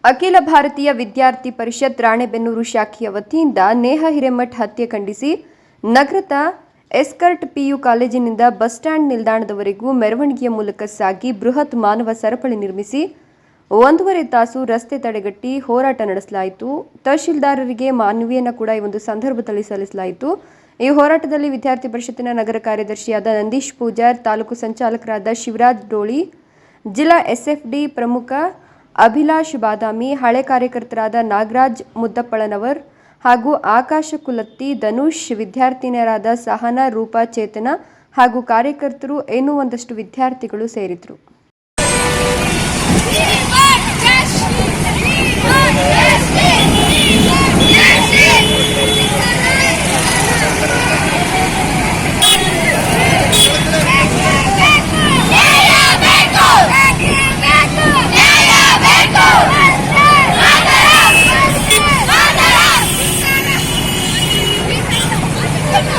ಅಖಿಲ ಭಾರತೀಯ ವಿದ್ಯಾರ್ಥಿ ಪರಿಷತ್ ರಾಣೆಬೆನ್ನೂರು ಶಾಖೆಯ ವತಿಯಿಂದ ನೇಹಾ ಹಿರೇಮಠ್ ಹತ್ಯೆ ಖಂಡಿಸಿ ನಗರದ ಎಸ್ಕರ್ಟ್ ಪಿಯು ಕಾಲೇಜಿನಿಂದ ಬಸ್ ಸ್ಟ್ಯಾಂಡ್ ನಿಲ್ದಾಣದವರೆಗೂ ಮೆರವಣಿಗೆಯ ಮೂಲಕ ಸಾಗಿ ಬೃಹತ್ ಮಾನವ ಸರಪಳಿ ನಿರ್ಮಿಸಿ 1.5 ತಾಸು ರಸ್ತೆ ತಡೆಗಟ್ಟಿ ಹೋರಾಟ ನಡೆಸಲಾಯಿತು. ತಹಶೀಲ್ದಾರರಿಗೆ ಮಾನವಿಯನ್ನು ಕೂಡ ಈ ಒಂದು ಸಂದರ್ಭದಲ್ಲಿ ಸಲ್ಲಿಸಲಾಯಿತು. ಈ ಹೋರಾಟದಲ್ಲಿ ವಿದ್ಯಾರ್ಥಿ ಪರಿಷತ್ತಿನ ನಗರ ಕಾರ್ಯದರ್ಶಿಯಾದ ನಂದೀಶ್ ಪೂಜಾರ್, ತಾಲೂಕು ಸಂಚಾಲಕರಾದ ಶಿವರಾಜ್ ಡೋಳಿ, ಜಿಲ್ಲಾ ಎಸ್ಎಫ್ಡಿ ಪ್ರಮುಖ ಅಭಿಲಾಷ್ ಬಾದಾಮಿ, ಹಳೆ ಕಾರ್ಯಕರ್ತರಾದ ನಾಗರಾಜ್ ಮುದ್ದಪ್ಪಳನವರ್ ಹಾಗೂ ಆಕಾಶ ಕುಲತ್ತಿ, ಧನುಷ್, ವಿದ್ಯಾರ್ಥಿನಿಯರಾದ ಸಹನಾ, ರೂಪಾ, ಚೇತನ ಹಾಗೂ ಕಾರ್ಯಕರ್ತರು ಇನ್ನೂ ಒಂದಷ್ಟು ವಿದ್ಯಾರ್ಥಿಗಳು ಸೇರಿದ್ರು.